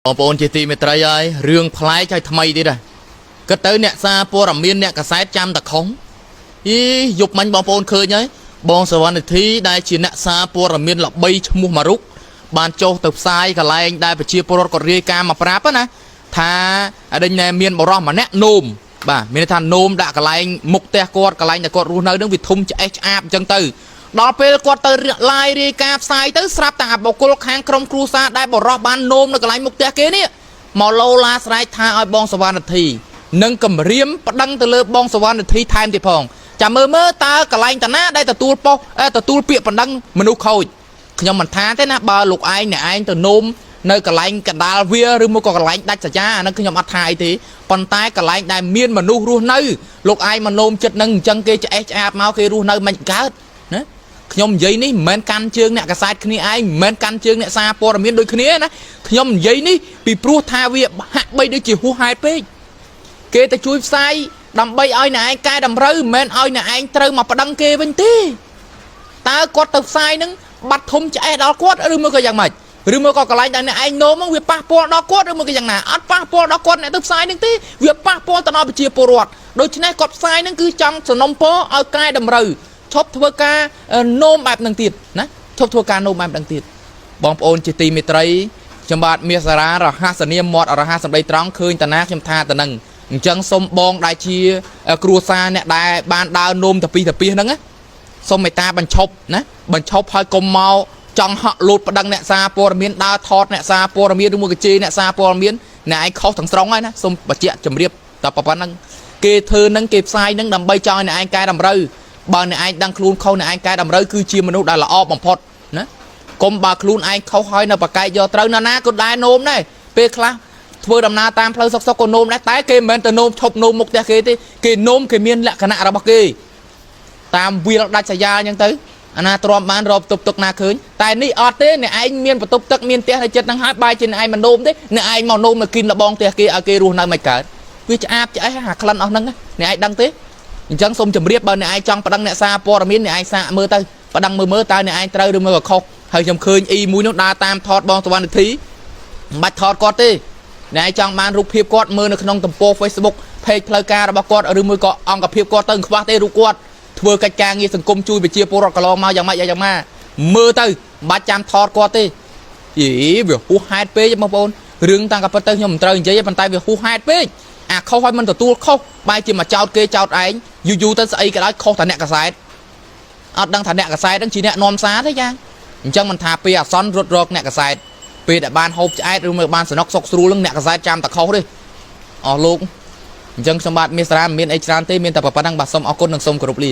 បងប្អូនជាទីមេត្រីហើយរឿងផ្លែចឲ្យថ្មីទៀតដែរគិតទៅអ្នកសារព័ត៌មានអ្នកកសែតចាំតខុងយប់មិញបងប្អូនឃើញហើយបងសវណ្ណធីដែលជាអ្នកសារព័ត៌មានល្បីឈ្មោះមួយរូបបានចុះទៅផ្សាយកន្លែងដែលប្រជាពលរដ្ឋគាត់រាយការណ៍មកប្រាប់ណាថាអដិញមានបរិសម្នាក់នោមបាទមានន័យថានោមដាក់កន្លែងមុខផ្ទះគាត់កន្លែងដែលគាត់រស់នៅនឹងវាធំឆ្អេះឆ្អាបអញ្ចឹងទៅដល់ពេលគាត់ទៅឡាយរាយការណ៍ផ្សាយទៅស្រាប់តែបុគ្គលខាងក្រុមគ្រួសារដែលបរិសបាននោមនៅកន្លែងមុខផ្ទះគេនេះមកលោឡាស្រែកថាឲ្យបងសវណ្ណធីនិងគម្រាមប្តឹងទៅលើបងសវណ្ណធីថែមទៀតផងចាំមើលតើកន្លែងតាណាដែលទទួលប៉ុស្តិ៍ទទួលពាក្យប្តឹងមនុស្សខូចខ្ញុំមិនថាទេណាបើលោកឯងអ្នកឯងទៅនោមនៅកន្លែងកណ្ដាលវាឬមកក៏កន្លែងដាច់សញ្ញាអានឹងខ្ញុំអត់ថាអីទេប៉ុន្តែកន្លែងដែលមានមនុស្សរស់នៅលោកឯងមកនោមចិត្តនឹងអញ្ចឹងគេឆ្អេះឆ្អាបមកគេរស់នៅមិនកើតណាខ្ញុំនិយាយនេះមិនមែនកាន់ជើងអ្នកកសែតគ្នាឯងមិនមែនកាន់ជើងអ្នកសារព័ត៌មានដូចគ្នាណាខ្ញុំនិយាយនេះពីព្រោះថាវាហាក់បីដូចជាហួសហេតុពេកគេទៅជួយផ្សាយដើម្បីឲ្យអ្នកឯងកែតម្រូវមិនមែនឲ្យអ្នកឯងត្រូវមកប្តឹងគេវិញទេតើគាត់ទៅផ្សាយនឹងបាត់ធំឆ្អេះដល់គាត់ឬមកក៏យ៉ាងម៉េចឬមកក៏កន្លែងដែលអ្នកឯងនោមហ្នឹងវាប៉ះពាល់ដល់គាត់ឬមកក៏យ៉ាងណាអត់ប៉ះពាល់ដល់គាត់អ្នកទៅផ្សាយនឹងទេវាប៉ះពាល់ទៅដល់ប្រជាពលរដ្ឋដូច្នេះគាត់ផ្សាយនឹងគឺចង់សំណុំពរឲ្យកែតម្រូវឈប់ធ្វើការនោមបែបហ្នឹងទៀតណាឈប់ធ្វើការនោមបែបហ្នឹងទៀតបងប្អូនជាទីមេត្រីខ្ញុំបាទមាសសារ៉ារហស្សនាមមាត់អរហស្សសម្ដីត្រង់ឃើញតាណាខ្ញុំថាទៅនឹងអញ្ចឹងសូមបងដែលជាគ្រួសារអ្នកដែលបានដើរនោមទៅពីហ្នឹងណាសូមមេត្តាបញ្ឈប់ណាបញ្ឈប់ហើយកុំមកចង់ហក់លូតប្តឹងអ្នកសារព័ត៌មានដើរថតអ្នកសារព័ត៌មានឬមកកជេរអ្នកសារព័ត៌មានអ្នកឯងខុសទាំងស្រុងហើយណាសូមបញ្ជាក់ជម្រាបតែប៉ុណ្្នឹងគេធ្វើនឹងគេផ្សាយនឹងដើម្បីចង់ឲ្យអ្នកឯងកែតម្រូវបើអ្នកឯងដឹងខ្លួនខុសអ្នកឯងកែតម្រូវគឺជាមនុស្សដែលល្អបំផុតណាកុំបើខ្លួនឯងខុសហើយនៅប្រកែកយកត្រូវណាក៏ដែរនោមដែរពេលខ្លះធ្វើដំណើរតាមផ្លូវសុកក៏នោមដែរតែគេមិនមែនទៅនោមឈប់នោមមុខផ្ទះគេទេគេនោមគេមានលក្ខណៈរបស់គេតាមវាលដាច់សាយាអញ្ចឹងទៅអាណាទ្រាំបានរកបន្ទប់ទឹកណាឃើញតែនេះអត់ទេអ្នកឯងមានបន្ទប់ទឹកមានផ្ទះនៅចិត្តហ្នឹងហើយបាយជាអ្នកឯងមកនោមទេអ្នកឯងមកនោមមកគិនលបងផ្ទះគេឲ្យគេរស់នៅមិនកើតវាឆ្អាបឆ្អេះអាក្លិនអស់ហ្នឹងអ្នកឯងដឹងទេអញ្ចឹងសូមជម្រាបបើអ្នកឯងចង់ប្តឹងអ្នកសារព័ត៌មានអ្នកឯងសាកមើលទៅប្តឹងមើលតើអ្នកឯងត្រូវឬមើលក៏ខុសហើយខ្ញុំឃើញអ៊ីមួយនោះដើរតាមថតបងសវណ្ណធីមិនបាច់ថតគាត់ទេអ្នកឯងចង់បានរូបភាពគាត់មើលនៅក្នុងទំព័រ Facebook page ផ្លូវការរបស់គាត់ឬមួយក៏អង្គភាពគាត់ទៅខ្វះទេរូបគាត់ធ្វើកិច្ចការងារសង្គមជួយប្រជាពលរដ្ឋកន្លងមកយ៉ាងម៉េចយ៉ាងម៉ាមើលទៅមិនបាច់ចាំថតគាត់ទេវាហួសហេតុពេកបងប្អូនរឿងតាំងក៏ពិតទៅខ្ញុំមិនត្រូវនិយាយទេប៉ុន្តែវាហួសហេតុពេកអាខុសឲ្យមិនទទួលខុសបែរជាមកចោតគេចោតឯងយូរទៅស្អីក៏ដោយខុសតែអ្នកកសែតអត់ដឹងថាអ្នកកសែតហ្នឹងជាអ្នកនាំសារទេចាអញ្ចឹងមិនថាពេលអាសន្នរត់រកអ្នកកសែតពេលដែលបានហូបឆ្អែតឬមកបានសំណុកសុកស្រួលហ្នឹងអ្នកកសែតចាំតែខុសទេអស់លោកអញ្ចឹងខ្ញុំបាទមាសសារ៉ាមិនមានអីច្រើនទេមានតែប៉ុណ្្នឹងបាទសូមអរគុណនិងសូមគោរពលា